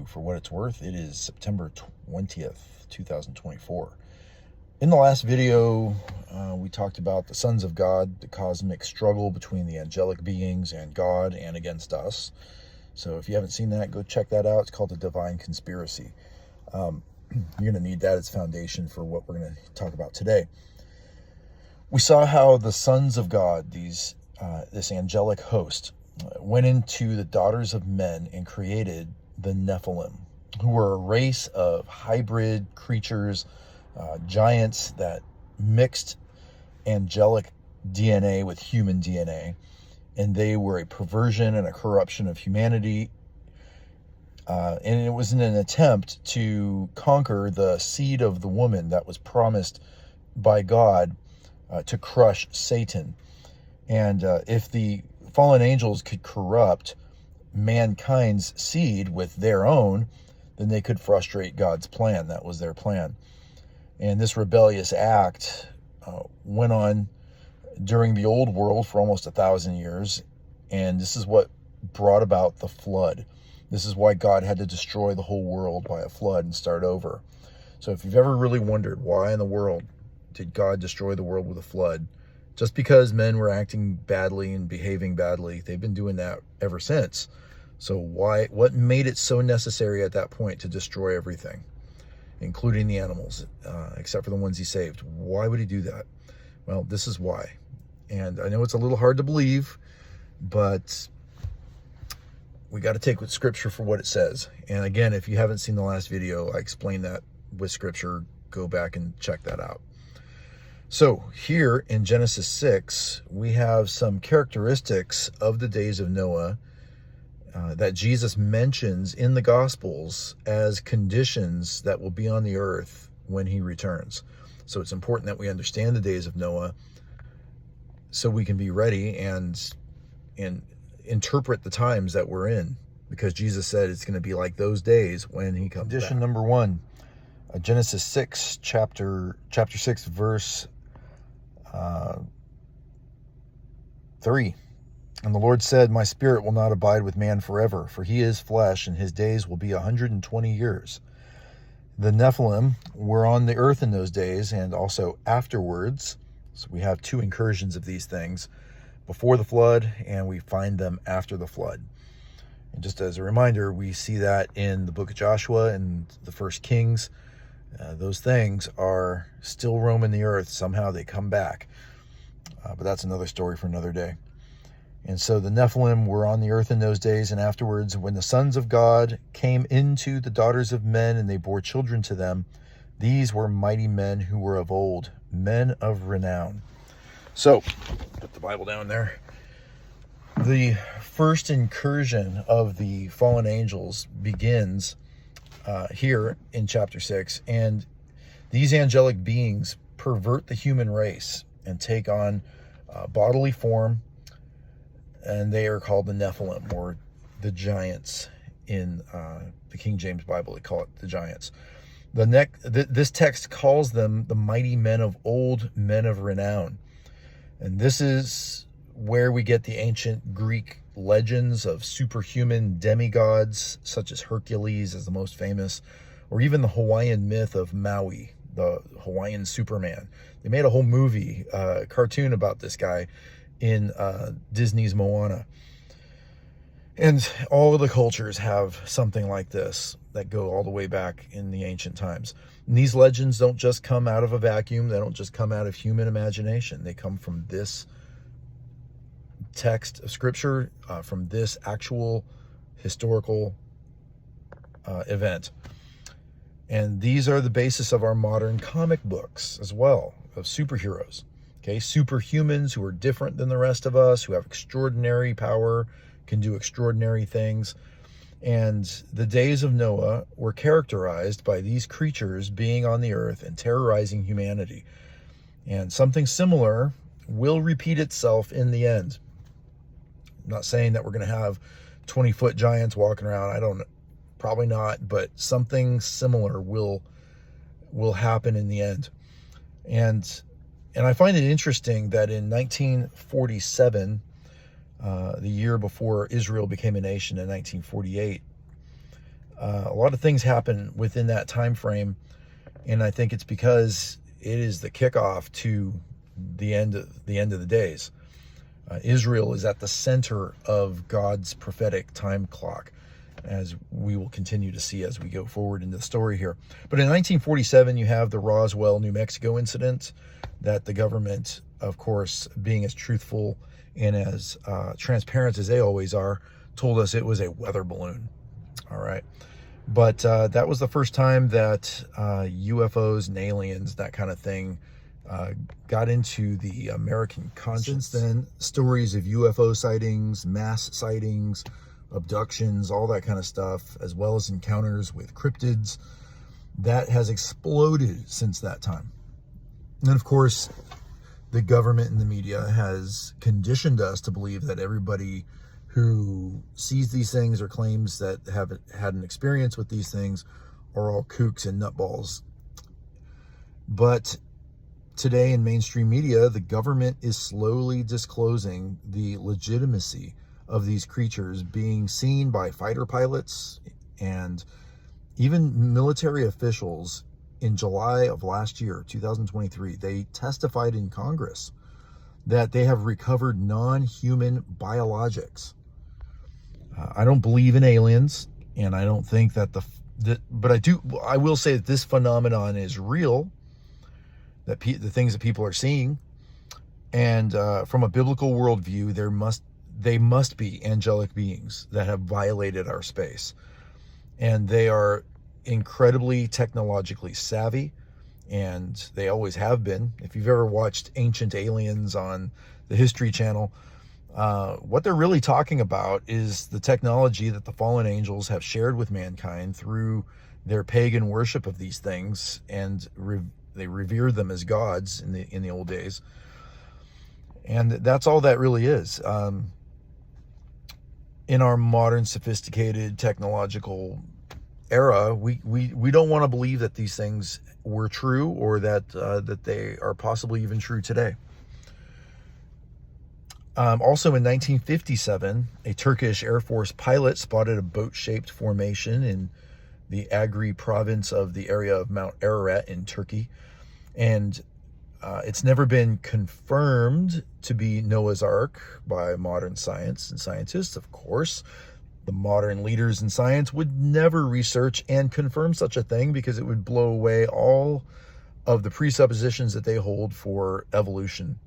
you. For what it's worth, it is September 20th, 2024. In the last video, we talked about the sons of God, the cosmic struggle between the angelic beings and God and against us. So if you haven't seen that, go check that out. It's called The Divine Conspiracy. You're going to need that as foundation for what we're going to talk about today. We saw how the sons of God, this angelic host, went into the daughters of men and created the Nephilim, who were a race of hybrid creatures, giants that mixed angelic DNA with human DNA, and they were a perversion and a corruption of humanity, and it was in an attempt to conquer the seed of the woman that was promised by God to crush Satan. And if the fallen angels could corrupt mankind's seed with their own, then they could frustrate God's plan. That was their plan. And this rebellious act went on during the old world for almost 1,000 years. And this is what brought about the flood. This is why God had to destroy the whole world by a flood and start over. So if you've ever really wondered why in the world did God destroy the world with a flood, just because men were acting badly and behaving badly, they've been doing that ever since. So what made it so necessary at that point to destroy everything, including the animals, except for the ones he saved? Why would he do that? Well, this is why. And I know it's a little hard to believe, but we got to take with Scripture for what it says. And again, if you haven't seen the last video, I explained that with Scripture. Go back and check that out. So here in Genesis 6, we have some characteristics of the days of Noah that Jesus mentions in the Gospels as conditions that will be on the earth when he returns. So it's important that we understand the days of Noah so we can be ready and interpret the times that we're in, because Jesus said it's going to be like those days when he comes back. Condition number 1, Genesis 6, chapter 6, verse 3. And the Lord said, "My spirit will not abide with man forever, for he is flesh, and his days will be 120 years. The Nephilim were on the earth in those days, and also afterwards. So we have 2 incursions of these things, before the flood, and we find them after the flood. And just as a reminder, we see that in the book of Joshua and the first Kings. Those things are still roaming the earth. Somehow they come back. But that's another story for another day. And so the Nephilim were on the earth in those days, and afterwards, when the sons of God came into the daughters of men, and they bore children to them, these were mighty men who were of old, men of renown." So, put the Bible down there. The first incursion of the fallen angels begins here in chapter 6, and these angelic beings pervert the human race and take on bodily form, and they are called the Nephilim, or the giants. In the King James Bible, they call it the giants. This text calls them the mighty men of old, men of renown. And this is where we get the ancient Greek legends of superhuman demigods, such as Hercules as the most famous, or even the Hawaiian myth of Maui, the Hawaiian Superman. They made a whole movie, cartoon about this guy in Disney's Moana. And all of the cultures have something like this that go all the way back in the ancient times. And these legends don't just come out of a vacuum. They don't just come out of human imagination. They come from this text of Scripture, from this actual historical event. And these are the basis of our modern comic books as well, of superheroes. Okay, superhumans who are different than the rest of us, who have extraordinary power, can do extraordinary things. And the days of Noah were characterized by these creatures being on the earth and terrorizing humanity. And something similar will repeat itself in the end. I'm not saying that we're going to have 20-foot giants walking around. I don't know. Probably not, but something similar will happen in the end. And I find it interesting that in 1947, the year before Israel became a nation in 1948, A lot of things happen within that time frame, and I think it's because it is the kickoff to the end of the days. Israel is at the center of God's prophetic time clock, as we will continue to see as we go forward in the story here. But in 1947, you have the Roswell, New Mexico incident that the government, of course, being as truthful and as transparent as they always are, told us it was a weather balloon. All right. But that was the first time that UFOs and aliens, that kind of thing, got into the American conscience. Since then, stories of UFO sightings, mass sightings, abductions, all that kind of stuff, as well as encounters with cryptids, that has exploded since that time. And of course, the government and the media has conditioned us to believe that everybody who sees these things or claims that have had an experience with these things are all kooks and nutballs. But today in mainstream media, the government is slowly disclosing the legitimacy of these creatures being seen by fighter pilots and even military officials. In July of last year, 2023, they testified in Congress that they have recovered non-human biologics. I don't believe in aliens, and I don't think that but I will say that this phenomenon is real, that the things that people are seeing, and from a biblical worldview, they must be angelic beings that have violated our space, and they are incredibly technologically savvy, and they always have been. If you've ever watched Ancient Aliens on the History Channel, what they're really talking about is the technology that the fallen angels have shared with mankind through their pagan worship of these things, and they revered them as gods in the old days. And that's all that really is. In our modern, sophisticated, technological era, we don't want to believe that these things were true, or that they are possibly even true today. Also in 1957, a Turkish Air Force pilot spotted a boat-shaped formation in the Agri province of the area of Mount Ararat in Turkey. And it's never been confirmed to be Noah's Ark by modern science and scientists. Of course, the modern leaders in science would never research and confirm such a thing, because it would blow away all of the presuppositions that they hold for evolution.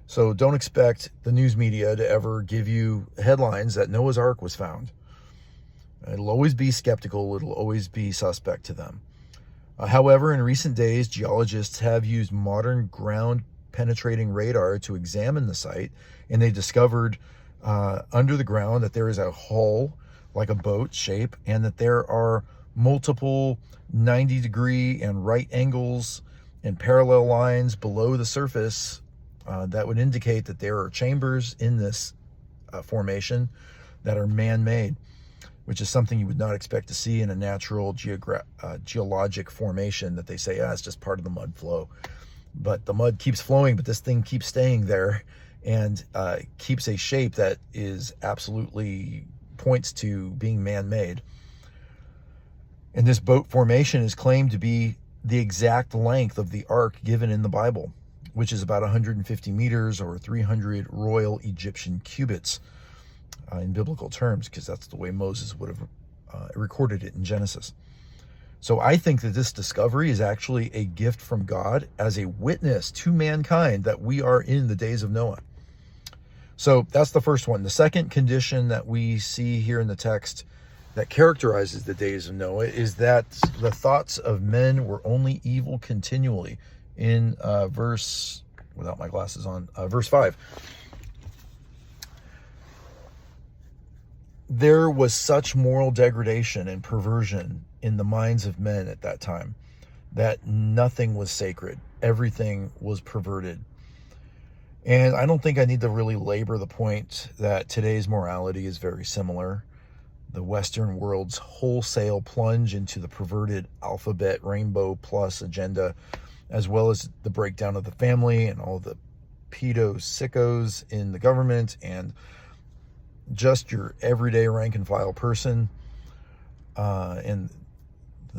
So don't expect the news media to ever give you headlines that Noah's Ark was found. It'll always be skeptical. It'll always be suspect to them. However, in recent days, geologists have used modern ground-penetrating radar to examine the site, and they discovered under the ground that there is a hull like a boat shape, and that there are multiple 90-degree and right angles and parallel lines below the surface that would indicate that there are chambers in this formation that are man-made, which is something you would not expect to see in a natural geologic formation that they say, it's just part of the mud flow. But the mud keeps flowing, but this thing keeps staying there, and keeps a shape that is absolutely points to being man-made. And this boat formation is claimed to be the exact length of the ark given in the Bible, which is about 150 meters or 300 royal Egyptian cubits in biblical terms, because that's the way Moses would have recorded it in Genesis. So I think that this discovery is actually a gift from God as a witness to mankind that we are in the days of Noah. So that's the first one. The second condition that we see here in the text that characterizes the days of Noah is that the thoughts of men were only evil continually. In verse 5. There was such moral degradation and perversion in the minds of men at that time that nothing was sacred. Everything was perverted. And I don't think I need to really labor the point that today's morality is very similar. The Western world's wholesale plunge into the perverted alphabet rainbow plus agenda, as well as the breakdown of the family and all the pedo sickos in the government and just your everyday rank and file person. and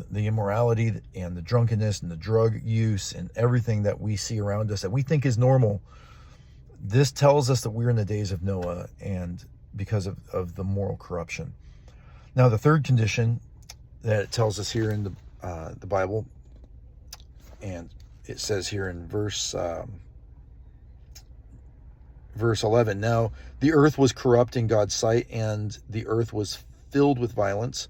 the immorality and the drunkenness and the drug use and everything that we see around us that we think is normal. This tells us that we're in the days of Noah, and because of the moral corruption. Now, the third condition that it tells us here in the Bible, and it says here in verse 11, now the earth was corrupt in God's sight, and the earth was filled with violence.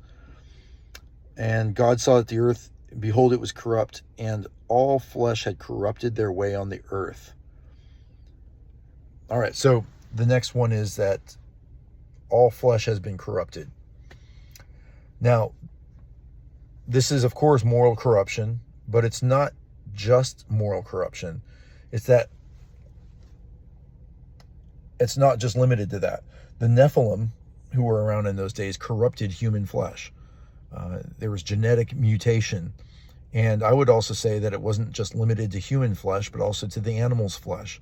And God saw that the earth, behold, it was corrupt, and all flesh had corrupted their way on the earth. All right, so the next one is that all flesh has been corrupted. Now, this is, of course, moral corruption, but it's not just moral corruption. It's that it's not just limited to that. The Nephilim, who were around in those days, corrupted human flesh. There was genetic mutation. And I would also say that it wasn't just limited to human flesh, but also to the animal's flesh.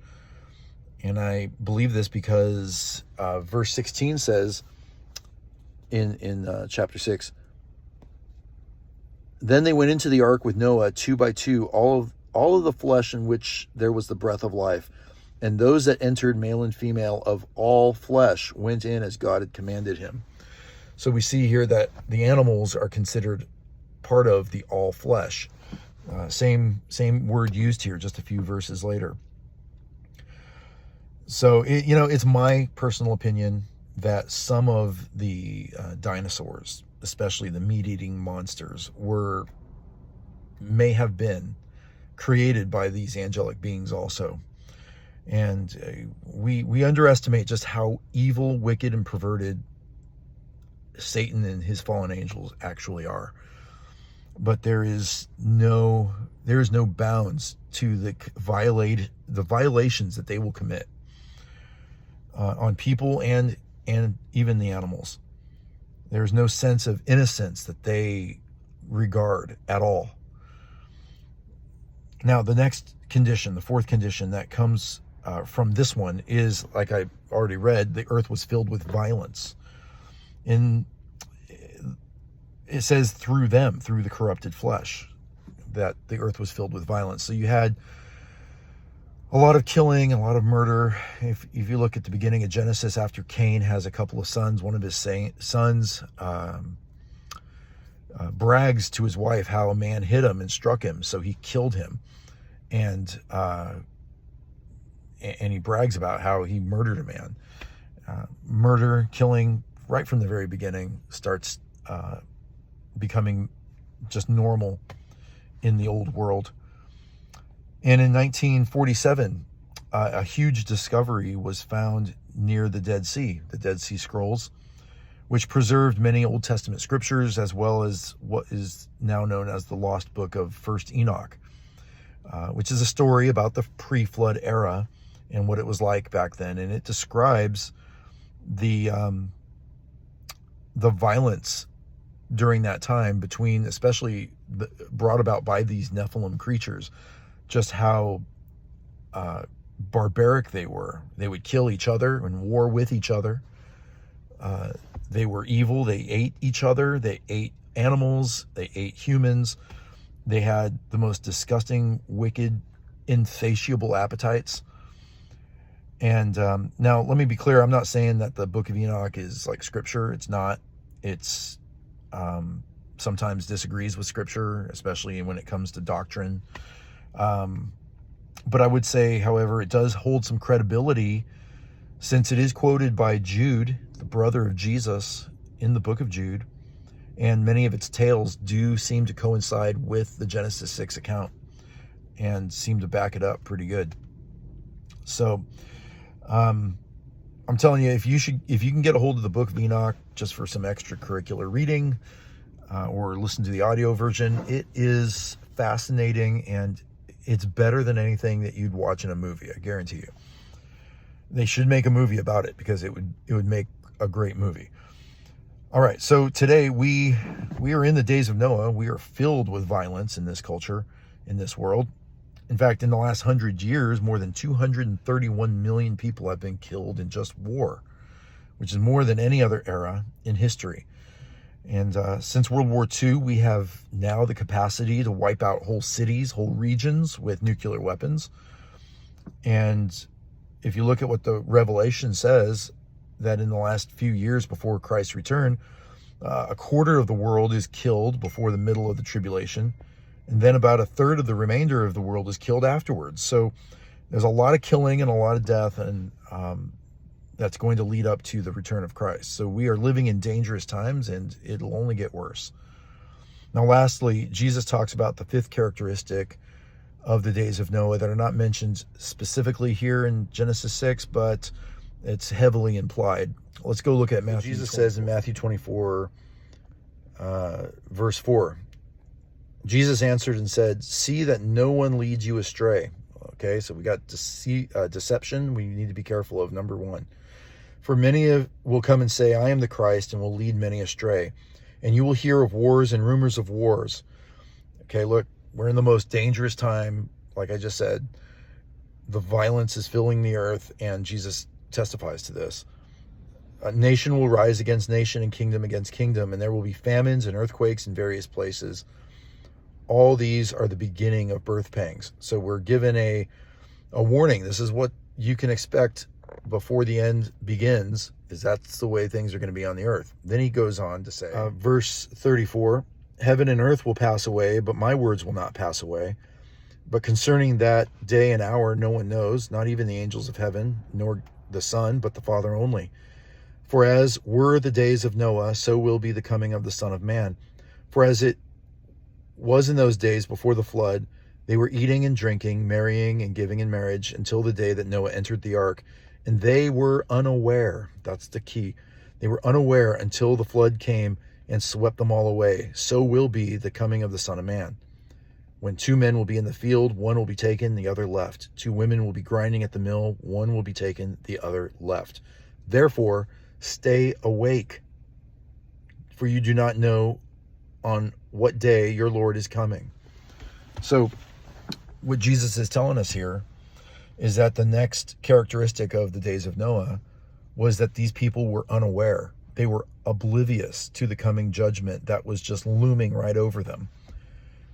And I believe this because verse 16 says in chapter 6, then they went into the ark with Noah 2 by 2, all of the flesh in which there was the breath of life. And those that entered, male and female, of all flesh, went in as God had commanded him. So we see here that the animals are considered part of the all flesh. Same word used here, just a few verses later. So, it's my personal opinion that some of the dinosaurs, especially the meat-eating monsters, may have been created by these angelic beings also. And we underestimate just how evil, wicked, and perverted Satan and his fallen angels actually are. But there is no bounds to the violations that they will commit on people and even the animals. There's no sense of innocence that they regard at all. Now, the next condition, the fourth condition that comes from this one is, like I already read, the earth was filled with violence. And it says through the corrupted flesh, that the earth was filled with violence. So you had a lot of killing, a lot of murder. If you look at the beginning of Genesis, after Cain has a couple of sons, one of his sons brags to his wife how a man hit him and struck him, so he killed him. And he brags about how he murdered a man. Murder, killing, right from the very beginning, starts becoming just normal in the old world. And in 1947, a huge discovery was found near the Dead Sea Scrolls, which preserved many Old Testament scriptures, as well as what is now known as the Lost Book of First Enoch, which is a story about the pre-flood era and what it was like back then. And it describes the violence during that time between, especially brought about by these Nephilim creatures, just how barbaric they were. They would kill each other and war with each other. They were evil. They ate each other. They ate animals. They ate humans. They had the most disgusting, wicked, insatiable appetites. And now, let me be clear. I'm not saying that the Book of Enoch is like Scripture. It's not. It's sometimes disagrees with Scripture, especially when it comes to doctrine. But I would say, however, it does hold some credibility, since it is quoted by Jude, the brother of Jesus, in the book of Jude. And many of its tales do seem to coincide with the Genesis 6 account and seem to back it up pretty good. So I'm telling you, if you can get a hold of the Book of Enoch just for some extracurricular reading, or listen to the audio version, it is fascinating, and it's better than anything that you'd watch in a movie. I guarantee you. They should make a movie about it, because it would make a great movie. All right, so today we are in the days of Noah. We are filled with violence in this culture, in this world. In fact, in the last 100 years, more than 231 million people have been killed in just war, which is more than any other era in history. And since World War II, we have now the capacity to wipe out whole cities, whole regions with nuclear weapons. And if you look at what the Revelation says, that in the last few years before Christ's return, a quarter of the world is killed before the middle of the tribulation. And then about a third of the remainder of the world is killed afterwards. So there's a lot of killing and a lot of death, and that's going to lead up to the return of Christ. So we are living in dangerous times, and it'll only get worse. Now, lastly, Jesus talks about the fifth characteristic of the days of Noah that are not mentioned specifically here in Genesis 6, but it's heavily implied. Let's go look at Matthew. Jesus says in Matthew 24, verse 4, Jesus answered and said, "See that no one leads you astray." Okay, so we got deception we need to be careful of, number one. "For many will come and say, I am the Christ, and will lead many astray. And you will hear of wars and rumors of wars." Okay, look, we're in the most dangerous time. Like I just said, the violence is filling the earth, and Jesus testifies to this. "A nation will rise against nation and kingdom against kingdom, and there will be famines and earthquakes in various places. All these are the beginning of birth pangs." So we're given a warning. This is what you can expect before the end begins, is that's the way things are going to be on the earth. Then he goes on to say, verse 34, "Heaven and earth will pass away, but my words will not pass away. But concerning that day and hour, no one knows, not even the angels of heaven, nor the Son, but the Father only. For as were the days of Noah, so will be the coming of the Son of Man. For as it was in those days before the flood, they were eating and drinking, marrying and giving in marriage, until the day that Noah entered the ark. And they were unaware." That's the key. "They were unaware until the flood came and swept them all away. So will be the coming of the Son of Man. When two men will be in the field, one will be taken, the other left. Two women will be grinding at the mill, one will be taken, the other left. Therefore, stay awake, for you do not know on what day your Lord is coming." So what Jesus is telling us here is that the next characteristic of the days of Noah was that these people were unaware. They were oblivious to the coming judgment that was just looming right over them.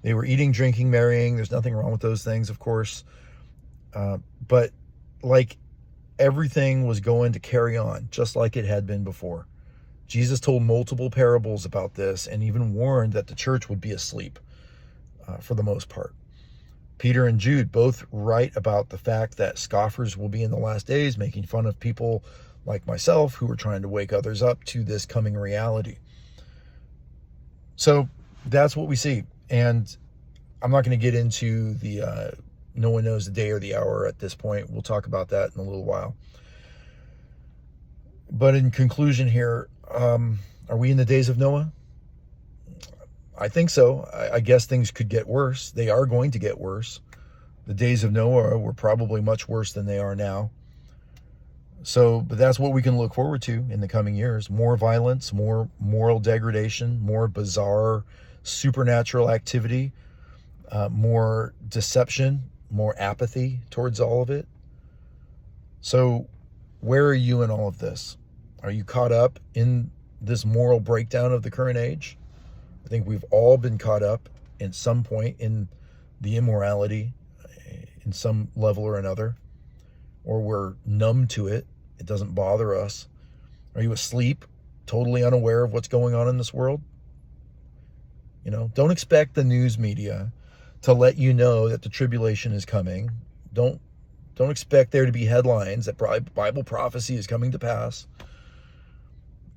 They were eating, drinking, marrying. There's nothing wrong with those things, of course. But like everything was going to carry on just like it had been before. Jesus told multiple parables about this and even warned that the church would be asleep for the most part. Peter and Jude both write about the fact that scoffers will be in the last days, making fun of people like myself who are trying to wake others up to this coming reality. So that's what we see. And I'm not going to get into the no one knows the day or the hour at this point. We'll talk about that in a little while. But in conclusion here, are we in the days of Noah? I think so. I guess things could get worse. They are going to get worse. The days of Noah were probably much worse than they are now. So, but that's what we can look forward to in the coming years. More violence, more moral degradation, more bizarre supernatural activity, more deception, more apathy towards all of it. So where are you in all of this? Are you caught up in this moral breakdown of the current age? I think we've all been caught up at some point in the immorality in some level or another, or we're numb to it. It doesn't bother us. Are you asleep, totally unaware of what's going on in this world? You know, don't expect the news media to let you know that the tribulation is coming. Don't expect there to be headlines that Bible prophecy is coming to pass.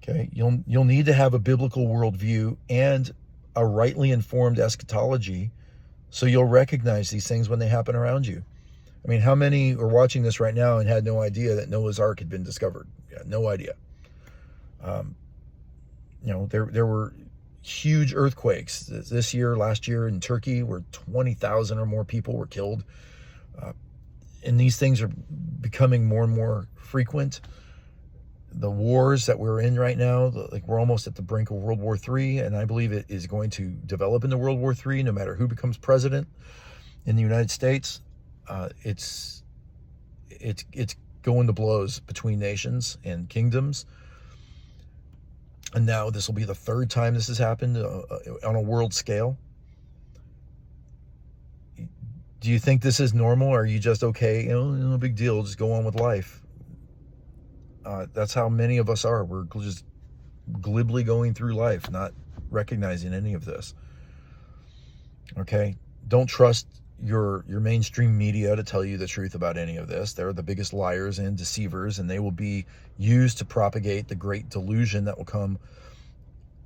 Okay, you'll need to have a biblical worldview and a rightly informed eschatology, so you'll recognize these things when they happen around you. I mean, how many are watching this right now and had no idea that Noah's Ark had been discovered? Yeah, no idea. You know, there were huge earthquakes this year, last year in Turkey, where 20,000 or more people were killed. And these things are becoming more and more frequent. The wars that we're in right now, like we're almost at the brink of World War III, and I believe it is going to develop into World War III, no matter who becomes president in the United States. It's going to blows between nations and kingdoms. And now this will be the third time this has happened on a world scale. Do you think this is normal, or are you just okay? No big deal. Just go on with life. That's how many of us are. We're just glibly going through life, not recognizing any of this. Okay? Don't trust your mainstream media to tell you the truth about any of this. They're the biggest liars and deceivers, and they will be used to propagate the great delusion that will come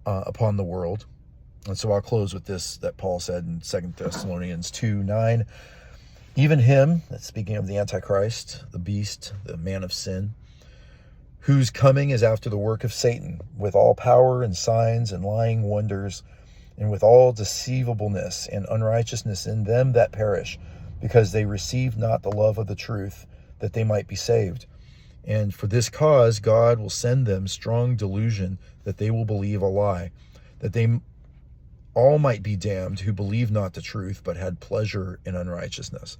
upon the world. And so I'll close with this that Paul said in 2 Thessalonians 2:9. Even him, that's speaking of the Antichrist, the beast, the man of sin, whose coming is after the work of Satan, with all power and signs and lying wonders, and with all deceivableness and unrighteousness in them that perish, because they receive not the love of the truth, that they might be saved. And for this cause God will send them strong delusion, that they will believe a lie, that they all might be damned who believe not the truth, but had pleasure in unrighteousness.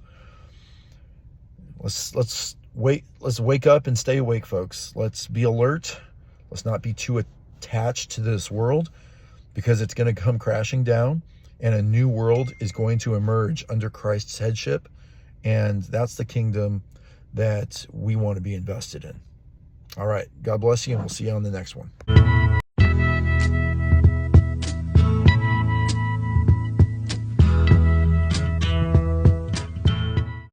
Let's wake up and stay awake, folks. Let's be alert. Let's not be too attached to this world, because it's going to come crashing down, and a new world is going to emerge under Christ's headship. And that's the kingdom that we want to be invested in. All right. God bless you, and we'll see you on the next one.